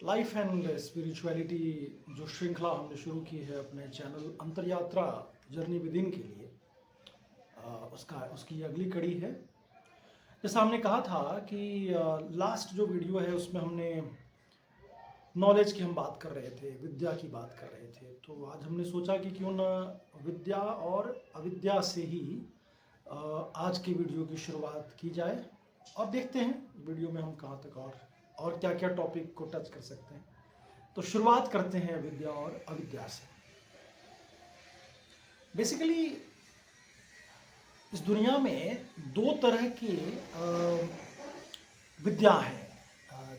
Life and spirituality जो श्रृंखला हमने शुरू की है अपने चैनल अंतरयात्रा जर्नी विद इन के लिए, उसकी अगली कड़ी है। जैसा हमने कहा था कि लास्ट जो वीडियो है उसमें हमने नॉलेज की हम बात कर रहे थे, विद्या की बात कर रहे थे। तो आज हमने सोचा कि क्यों ना विद्या और अविद्या से ही आज के वीडियो की शुरुआत की जाए और देखते हैं वीडियो में हम कहाँ तक और क्या क्या टॉपिक को टच कर सकते हैं। तो शुरुआत करते हैं विद्या और अविद्या से। बेसिकली इस दुनिया में दो तरह की विद्या है।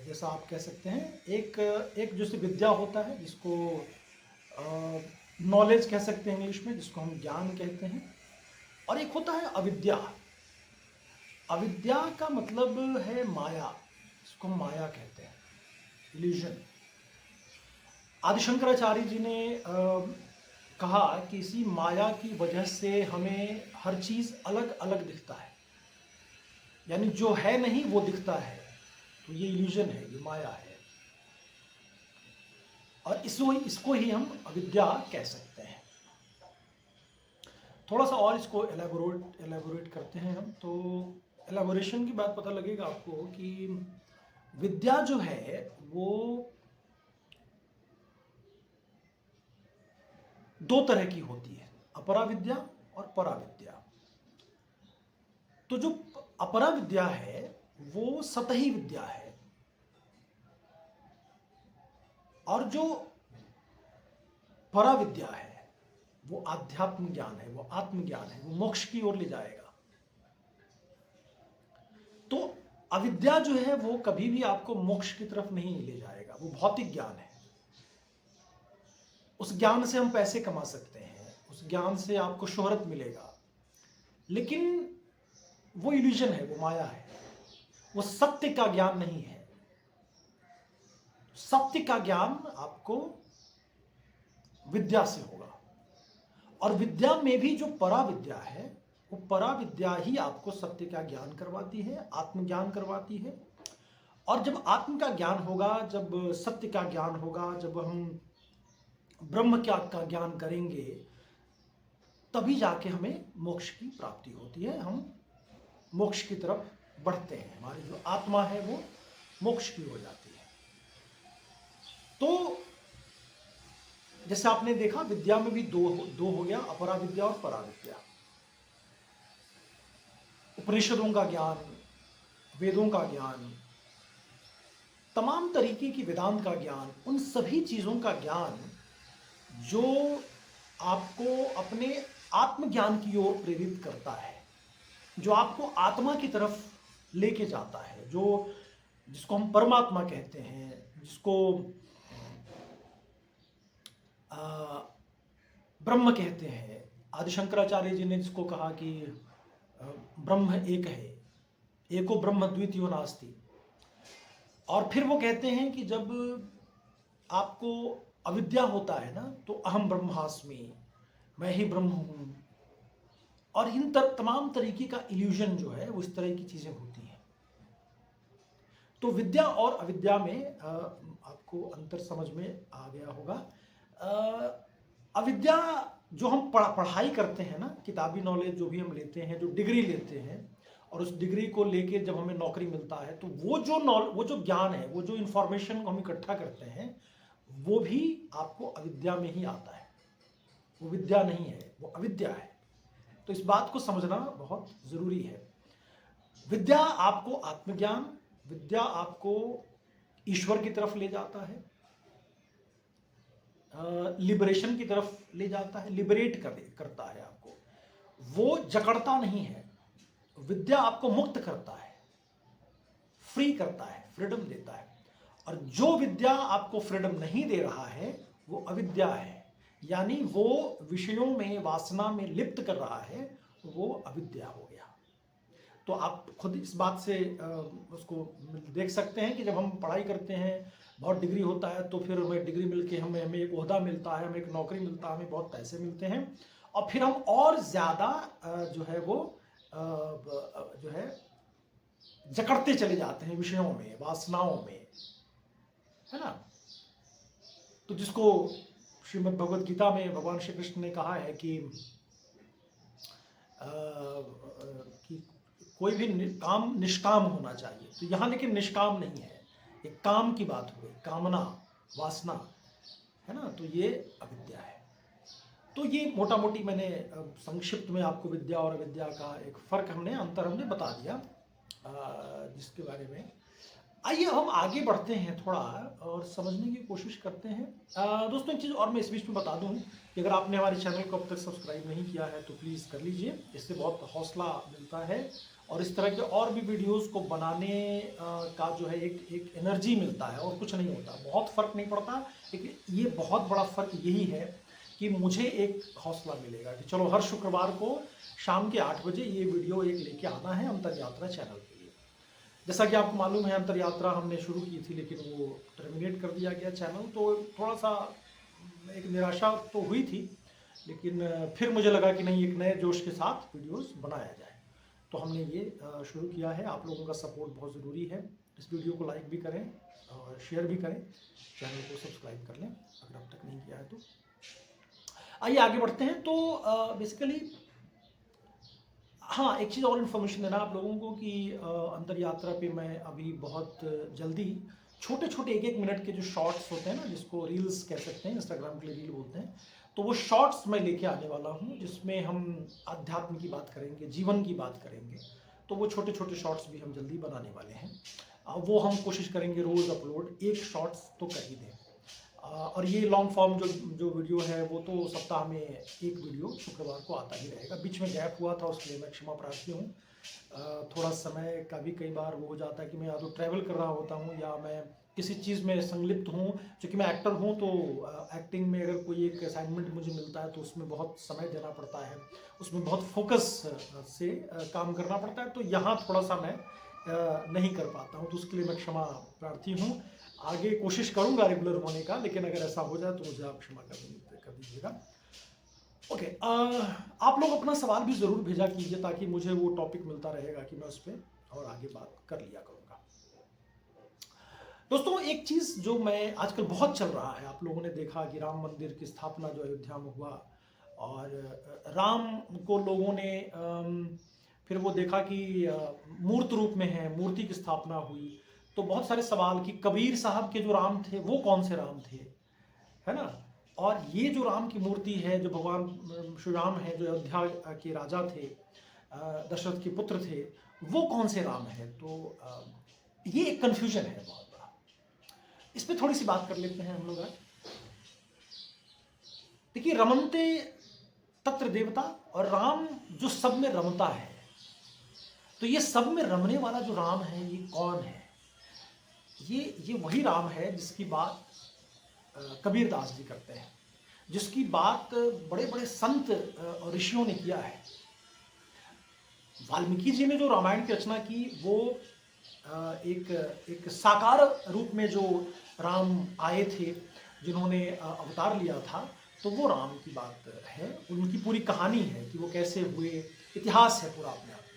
जैसा आप कह सकते हैं, एक जैसे विद्या होता है जिसको नॉलेज कह सकते हैं इंग्लिश में, जिसको हम ज्ञान कहते हैं, और एक होता है अविद्या। अविद्या का मतलब है माया, इसको हम माया कहते हैं, इल्यूजन। आदि शंकराचार्य जी ने कहा कि इसी माया की वजह से हमें हर चीज अलग अलग दिखता है, यानी जो है नहीं वो दिखता है। तो ये इल्यूजन है, ये माया है, और इसको ही हम अविद्या कह सकते हैं। थोड़ा सा और इसको एलेबोरेट करते हैं हम, तो एलेबोरेशन की बात पता लगेगा आपको कि विद्या जो है वो दो तरह की होती है, अपरा विद्या और परा विद्या। तो जो अपरा विद्या है वो सतही विद्या है, और जो परा विद्या है वो आध्यात्म ज्ञान है, वो आत्मज्ञान है, वो मोक्ष की ओर ले जाएगा। तो अविद्या जो है वो कभी भी आपको मोक्ष की तरफ नहीं ले जाएगा, वो भौतिक ज्ञान है। उस ज्ञान से हम पैसे कमा सकते हैं, उस ज्ञान से आपको शोहरत मिलेगा, लेकिन वो इल्यूजन है, वो माया है, वो सत्य का ज्ञान नहीं है। सत्य का ज्ञान आपको विद्या से होगा, और विद्या में भी जो परा विद्या है वो परा विद्या ही आपको सत्य का ज्ञान करवाती है, आत्मज्ञान करवाती है। और जब आत्म का ज्ञान होगा, जब सत्य का ज्ञान होगा, जब हम ब्रह्म का ज्ञान करेंगे, तभी जाके हमें मोक्ष की प्राप्ति होती है, हम मोक्ष की तरफ बढ़ते हैं, हमारी जो आत्मा है वो मोक्ष की हो जाती है। तो जैसे आपने देखा विद्या में भी दो हो गया, अपरा विद्या और परा विद्या। उपनिषदों का ज्ञान, वेदों का ज्ञान, तमाम तरीके की वेदांत का ज्ञान, उन सभी चीजों का ज्ञान जो आपको अपने आत्मज्ञान की ओर प्रेरित करता है, जो आपको आत्मा की तरफ लेके जाता है, जिसको हम परमात्मा कहते हैं, जिसको ब्रह्म कहते हैं। आदि शंकराचार्य जी ने जिसको कहा कि ब्रह्म एक है, एको ब्रह्म द्वितीयो नास्ति। और फिर वो कहते हैं कि जब आपको अविद्या होता है ना, तो अहम ब्रह्मास्मि, मैं ही ब्रह्म हूं, और इन तमाम तरीके का इल्यूजन जो है वो इस तरह की चीजें होती हैं। तो विद्या और अविद्या में आपको अंतर समझ में आ गया होगा। अविद्या जो हम पढ़ाई करते हैं ना, किताबी नॉलेज जो भी हम लेते हैं, जो डिग्री लेते हैं, और उस डिग्री को लेके जब हमें नौकरी मिलता है, तो वो जो ज्ञान है, वो जो इंफॉर्मेशन हम इकट्ठा करते हैं, वो भी आपको अविद्या में ही आता है। वो विद्या नहीं है, वो अविद्या है। तो इस बात को समझना बहुत जरूरी है। विद्या आपको आत्मज्ञान, विद्या आपको ईश्वर की तरफ ले जाता है, लिबरेशन की तरफ ले जाता है, लिबरेट करता है आपको, वो जकड़ता नहीं है। विद्या आपको मुक्त करता है, फ्री करता है, फ्रीडम देता है। और जो विद्या आपको फ्रीडम नहीं दे रहा है वो अविद्या है, यानी वो विषयों में, वासना में लिप्त कर रहा है, वो अविद्या हो गया। तो आप खुद इस बात से उसको देख सकते हैं कि जब हम पढ़ाई करते हैं, बहुत डिग्री होता है, तो फिर हमें डिग्री मिलके हमें एक ओहदा मिलता है, हमें एक नौकरी मिलता है, हमें बहुत पैसे मिलते हैं, और फिर हम और ज़्यादा जो है वो जो है जकड़ते चले जाते हैं विषयों में, वासनाओं में, है ना। तो जिसको श्रीमद् भगवद गीता में भगवान श्री कृष्ण ने कहा है कि कोई भी काम निष्काम होना चाहिए, तो यहाँ लेकिन निष्काम नहीं है, एक काम की बात हो गई, कामना वासना है ना, तो ये अविद्या है। तो ये मोटा मोटी मैंने संक्षिप्त में आपको विद्या और अविद्या का एक फर्क अंतर हमने बता दिया, जिसके बारे में आइए हम आगे बढ़ते हैं थोड़ा और समझने की कोशिश करते हैं। दोस्तों एक चीज़ और मैं इस बीच में बता दूं कि अगर आपने हमारे चैनल को अब तक सब्सक्राइब नहीं किया है तो प्लीज़ कर लीजिए, इससे बहुत हौसला मिलता है और इस तरह के और भी वीडियोस को बनाने का जो है एक एनर्जी मिलता है और कुछ नहीं होता, बहुत फ़र्क नहीं पड़ता। लेकिन ये बहुत बड़ा फ़र्क यही है कि मुझे एक हौसला मिलेगा कि चलो हर शुक्रवार को शाम के 8 बजे ये वीडियो एक लेके आना है अंतर यात्रा चैनल के लिए। जैसा कि आपको मालूम है अंतर यात्रा हमने शुरू की थी लेकिन वो टर्मिनेट कर दिया गया चैनल, तो थोड़ा सा एक निराशा तो हुई थी, लेकिन फिर मुझे लगा कि नहीं, एक नए जोश के साथ वीडियोस बनाया जाए, तो हमने ये शुरू किया है। आप लोगों का सपोर्ट बहुत ज़रूरी है। इस वीडियो को लाइक भी करें और शेयर भी करें, चैनल को सब्सक्राइब कर लें अगर अब तक नहीं किया है तो। आइए आगे बढ़ते हैं। तो बेसिकली हाँ, एक चीज़ और इन्फॉर्मेशन देना आप लोगों को कि अंतर यात्रा पे मैं अभी बहुत जल्दी छोटे छोटे 1-1 मिनट के जो शॉर्ट्स होते हैं ना, जिसको रील्स कह सकते हैं, इंस्टाग्राम के लिए रील बोलते हैं, तो वो शॉर्ट्स मैं लेके आने वाला हूँ जिसमें हम अध्यात्म की बात करेंगे, जीवन की बात करेंगे। तो वो छोटे छोटे शॉर्ट्स भी हम जल्दी बनाने वाले हैं। वो हम कोशिश करेंगे रोज़ अपलोड, एक शॉर्ट्स तो कर ही दें। और ये लॉन्ग फॉर्म जो वीडियो है वो तो सप्ताह में एक वीडियो शुक्रवार को आता ही रहेगा। बीच में गैप हुआ था, उसके लिए मैं क्षमा प्रार्थी हूँ। थोड़ा समय का भी कई बार वो हो जाता है कि मैं या तो ट्रैवल कर रहा होता हूँ या मैं किसी चीज़ में संलिप्त हूँ। क्योंकि मैं एक्टर हूँ तो एक्टिंग में अगर कोई एक असाइनमेंट मुझे मिलता है तो उसमें बहुत समय देना पड़ता है, उसमें बहुत फोकस से काम करना पड़ता है, तो यहाँ थोड़ा सा मैं नहीं कर पाता हूँ, तो उसके लिए मैं क्षमा प्रार्थी हूँ। आगे कोशिश करूंगा रेगुलर होने का, लेकिन अगर ऐसा हो जाए तो मुझे आप क्षमा कर दीजिएगा। ओके, आप लोग अपना सवाल भी ज़रूर भेजा कीजिए ताकि मुझे वो टॉपिक मिलता रहेगा कि मैं उस पर और आगे बात कर लिया करूँगा। दोस्तों एक चीज़ जो मैं आजकल बहुत चल रहा है, आप लोगों ने देखा कि राम मंदिर की स्थापना जो अयोध्या में हुआ और राम को लोगों ने फिर वो देखा कि मूर्त रूप में है, मूर्ति की स्थापना हुई, तो बहुत सारे सवाल कि कबीर साहब के जो राम थे वो कौन से राम थे, है ना, और ये जो राम की मूर्ति है, जो भगवान श्री राम है, जो अयोध्या के राजा थे, दशरथ के पुत्र थे, वो कौन से राम है। तो ये एक कन्फ्यूजन है बहुत बड़ा, इस पर थोड़ी सी बात कर लेते हैं हम लोग। देखिए, रमनते तत्र देवता, और राम जो सब में रमता है, तो ये सब में रमने वाला जो राम है ये कौन है। ये वही राम है जिसकी बात कबीर दास जी करते हैं, जिसकी बात बड़े बड़े संत और ऋषियों ने किया है। वाल्मीकि जी ने जो रामायण की रचना की वो एक साकार रूप में जो राम आए थे, जिन्होंने अवतार लिया था, तो वो राम की बात है, उनकी पूरी कहानी है कि वो कैसे हुए, इतिहास है पूरा अपने आप में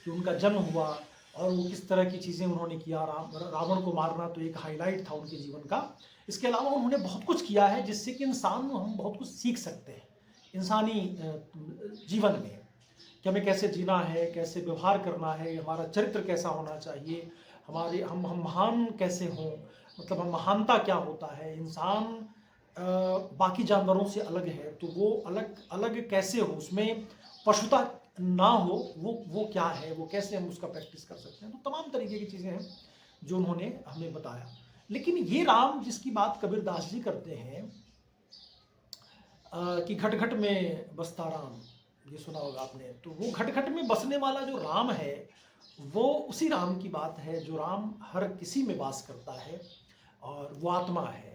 कि उनका जन्म हुआ और वो किस तरह की चीज़ें उन्होंने किया। रावण को मारना तो एक हाईलाइट था उनके जीवन का। इसके अलावा उन्होंने बहुत कुछ किया है जिससे कि इंसान हम बहुत कुछ सीख सकते हैं इंसानी जीवन में, कि हमें कैसे जीना है, कैसे व्यवहार करना है, हमारा चरित्र कैसा होना चाहिए, हम महान कैसे हों, मतलब हम महानता क्या होता है, इंसान बाकी जानवरों से अलग है तो वो अलग अलग कैसे हो, उसमें पशुता ना हो, वो क्या है, वो कैसे हम उसका प्रैक्टिस कर सकते हैं। तो तमाम तरीके की चीज़ें हैं जो उन्होंने हमें बताया। लेकिन ये राम जिसकी बात कबीर दास जी करते हैं कि घट घट में बसता राम, ये सुना होगा आपने, तो वो घट घट में बसने वाला जो राम है वो उसी राम की बात है जो राम हर किसी में वास करता है, और वो आत्मा है।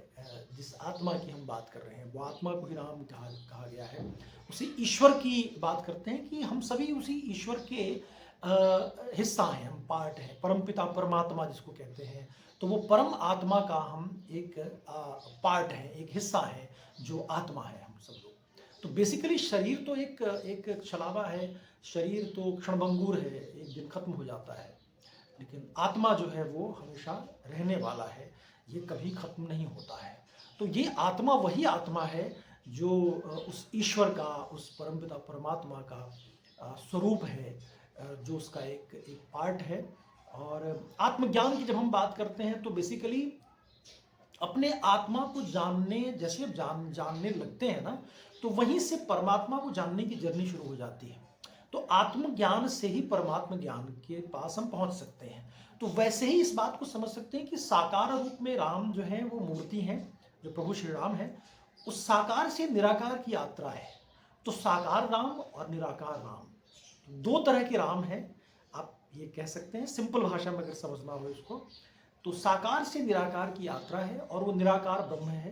जिस आत्मा की हम बात कर रहे हैं वो आत्मा को ही राम कहा गया है। उसी ईश्वर की बात करते हैं कि हम सभी उसी ईश्वर के हिस्सा हैं, हम पार्ट हैं, परमपिता परमात्मा जिसको कहते हैं, तो वो परम आत्मा का हम एक पार्ट है, एक हिस्सा है जो आत्मा है हम सब लोग। तो बेसिकली शरीर तो एक छलावा है, शरीर तो क्षणभंगुर है, एक दिन खत्म हो जाता है, लेकिन आत्मा जो है वो हमेशा रहने वाला है, ये कभी खत्म नहीं होता है। तो ये आत्मा वही आत्मा है जो उस ईश्वर का, उस परमपिता परमात्मा का स्वरूप है, जो उसका एक एक पार्ट है। और आत्मज्ञान की जब हम बात करते हैं तो बेसिकली अपने आत्मा को जानने, जैसे अब जानने लगते हैं ना, तो वहीं से परमात्मा को जानने की जर्नी शुरू हो जाती है। तो आत्मज्ञान से ही परमात्मा ज्ञान के पास हम पहुंच सकते हैं। तो वैसे ही इस बात को समझ सकते हैं कि साकार रूप में राम जो है वो मूर्ति है, जो प्रभु श्री राम है, उस साकार से निराकार की यात्रा है। तो साकार राम और निराकार राम, दो तरह के राम हैं, आप ये कह सकते हैं सिंपल भाषा में अगर समझना हो इसको। तो साकार से निराकार की यात्रा है और वो निराकार ब्रह्म है।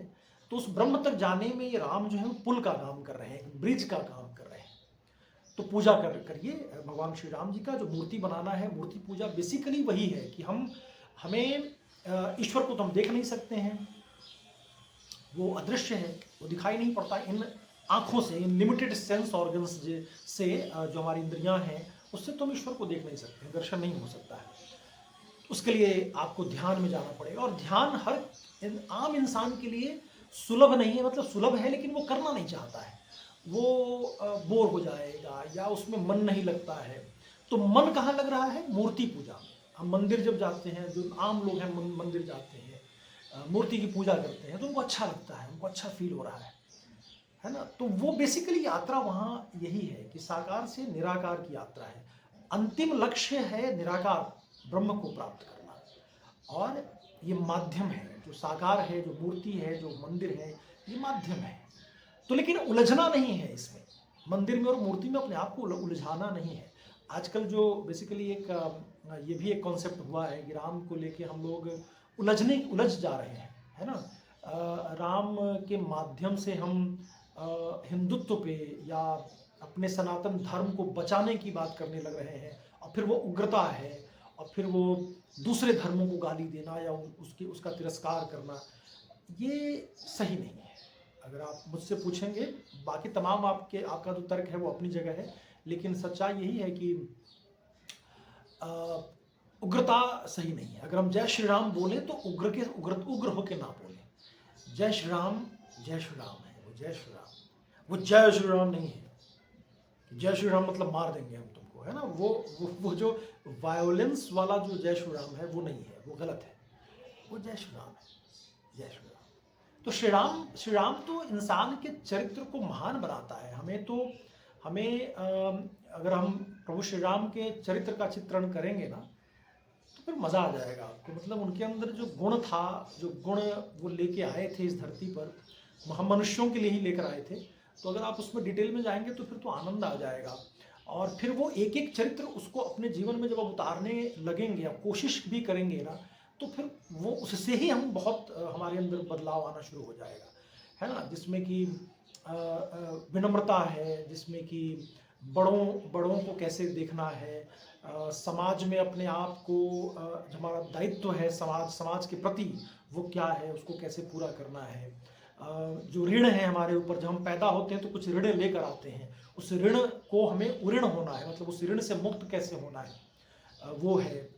तो उस ब्रह्म तक जाने में ये राम जो है वो पुल का काम कर रहे हैं, ब्रिज का काम कर रहे हैं। तो पूजा करिए भगवान श्री राम जी का। जो मूर्ति बनाना है, मूर्ति पूजा बेसिकली वही है कि हमें ईश्वर को तो हम देख नहीं सकते हैं, वो अदृश्य है, वो दिखाई नहीं पड़ता इन आँखों से, इन लिमिटेड सेंस ऑर्गन्स से, जो हमारी इंद्रियां हैं उससे तो हम ईश्वर को देख नहीं सकते, दर्शन नहीं हो सकता है। उसके लिए आपको ध्यान में जाना पड़ेगा, और ध्यान हर आम इंसान के लिए सुलभ नहीं है। मतलब सुलभ है लेकिन वो करना नहीं चाहता है, वो बोर हो जाएगा या उसमें मन नहीं लगता है। तो मन कहाँ लग रहा है? मूर्ति पूजा। हम मंदिर जब जाते हैं, जो आम लोग हैं मंदिर जाते हैं, मूर्ति की पूजा करते हैं, तो उनको अच्छा लगता है, उनको अच्छा फील हो रहा है ना। तो वो बेसिकली यात्रा वहाँ यही है कि साकार से निराकार की यात्रा है। अंतिम लक्ष्य है निराकार ब्रह्म को प्राप्त करना, और ये माध्यम है, जो साकार है, जो मूर्ति है, जो मंदिर है, ये माध्यम है। तो लेकिन उलझना नहीं है इसमें, मंदिर में और मूर्ति में अपने आप को उलझाना नहीं है। आजकल जो बेसिकली ये भी एक कॉन्सेप्ट हुआ है कि राम को लेके हम लोग उलझ जा रहे हैं, है ना। राम के माध्यम से हम हिंदुत्व पे या अपने सनातन धर्म को बचाने की बात करने लग रहे हैं, और फिर वो उग्रता है, और फिर वो दूसरे धर्मों को गाली देना या उसका तिरस्कार करना, ये सही नहीं है। अगर आप मुझसे पूछेंगे, बाकी तमाम आपका जो तर्क है वो अपनी जगह है, लेकिन सच्चाई यही है कि उग्रता सही नहीं है। अगर हम जय श्री राम बोले तो उग्र होके ना बोले। जय श्री राम है, वो जय श्री राम, वो जय श्री राम नहीं है। जय श्री राम मतलब मार देंगे हम तुमको, है ना। वो जो वायोलेंस वाला जो जय श्री राम है वो नहीं है, वो गलत है। वो जय श्री राम है, जय श्री राम। तो श्री राम तो इंसान के चरित्र को महान बनाता है। हमें अगर हम प्रभु श्री राम के चरित्र का चित्रण करेंगे ना, तो फिर मज़ा आ जाएगा आपको। मतलब उनके अंदर जो गुण था, जो गुण वो लेके आए थे इस धरती पर, हम मनुष्यों के लिए ही लेकर आए थे। तो अगर आप उसमें डिटेल में जाएंगे तो फिर तो आनंद आ जाएगा। और फिर वो एक एक चरित्र उसको अपने जीवन में जब आप उतारने लगेंगे या कोशिश भी करेंगे ना, तो फिर वो उससे ही हम बहुत हमारे अंदर बदलाव आना शुरू हो जाएगा, है ना। जिसमें कि विनम्रता है, जिसमें कि बड़ों को कैसे देखना है, समाज में अपने आप को, जो हमारा दायित्व है समाज के प्रति वो क्या है, उसको कैसे पूरा करना है। जो ऋण है हमारे ऊपर, जब हम पैदा होते हैं तो कुछ ऋण लेकर आते हैं, उस ऋण को हमें उऋण होना है, मतलब उस ऋण से मुक्त कैसे होना है, वो है।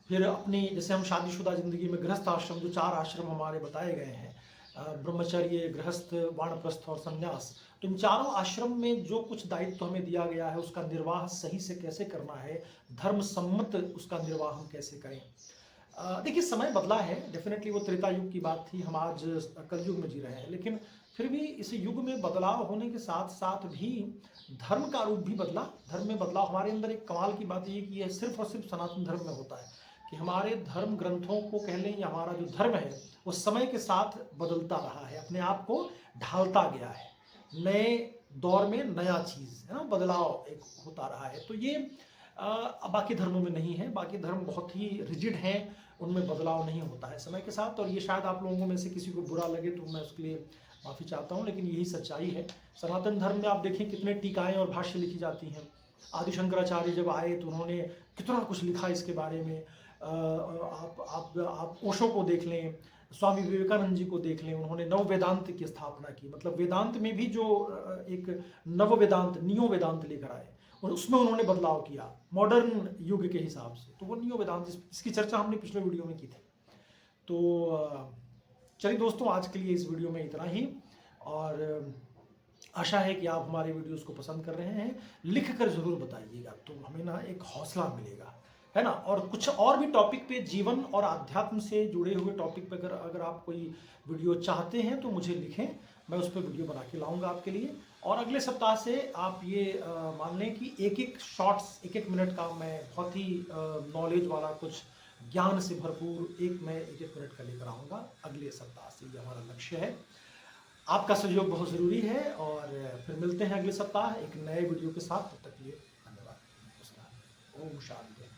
फिर अपनी, जैसे हम शादीशुदा जिंदगी में गृहस्थ आश्रम, जो 4 आश्रम हमारे बताए गए हैं, ब्रह्मचर्य, गृहस्थ, वानप्रस्थ और संन्यास, तो इन चारों आश्रम में जो कुछ दायित्व हमें दिया गया है उसका निर्वाह सही से कैसे करना है, धर्म सम्मत उसका निर्वाह हम कैसे करें। देखिए समय बदला है, डेफिनेटली वो त्रेता युग की बात थी, हम आज कलयुग में जी रहे हैं, लेकिन फिर भी इस युग में बदलाव होने के साथ साथ भी धर्म का रूप भी बदला। धर्म में बदलाव, हमारे अंदर एक कमाल की बात ये कि यह सिर्फ और सिर्फ सनातन धर्म में होता है कि हमारे धर्म ग्रंथों को कह लें या हमारा जो धर्म है वो समय के साथ बदलता रहा है, अपने आप को ढालता गया है, नए दौर में नया चीज़, है ना, बदलाव एक होता रहा है। तो ये बाकी धर्मों में नहीं है। बाकी धर्म बहुत ही रिजिड हैं, उनमें बदलाव नहीं होता है समय के साथ। और ये शायद आप लोगों में से किसी को बुरा लगे तो मैं उसके लिए माफ़ी चाहता हूँ, लेकिन यही सच्चाई है। सनातन धर्म में आप देखें कितने टीकाएँ और भाष्य लिखी जाती हैं। आदि शंकराचार्य जब आए तो उन्होंने कितना कुछ लिखा इसके बारे में। आप ओशो को देख लें, स्वामी विवेकानंद जी को देख लें, उन्होंने नव वेदांत की स्थापना की। मतलब वेदांत में भी जो एक नव वेदांत, नियो वेदांत लेकर आए और उसमें उन्होंने बदलाव किया मॉडर्न युग के हिसाब से, तो वो नियो वेदांत, इसकी चर्चा हमने पिछले वीडियो में की थी। तो चलिए दोस्तों, आज के लिए इस वीडियो में इतना ही, और आशा है कि आप हमारे वीडियोस को पसंद कर रहे हैं। लिख कर ज़रूर बताइएगा, तो हमें ना एक हौसला मिलेगा, है ना। और कुछ और भी टॉपिक पे, जीवन और आध्यात्म से जुड़े हुए टॉपिक पे अगर आप कोई वीडियो चाहते हैं तो मुझे लिखें, मैं उस पर वीडियो बना के लाऊंगा आपके लिए। और अगले सप्ताह से आप ये मान लें कि एक एक शॉर्ट्स, एक एक मिनट का मैं बहुत ही नॉलेज वाला, कुछ ज्ञान से भरपूर मैं एक एक मिनट का लेकर आऊँगा अगले सप्ताह से। ये हमारा लक्ष्य है। आपका सहयोग बहुत ज़रूरी है, और फिर मिलते हैं अगले सप्ताह एक नए वीडियो के साथ। तब तक के लिए धन्यवाद। नमस्कार। ओम शांति।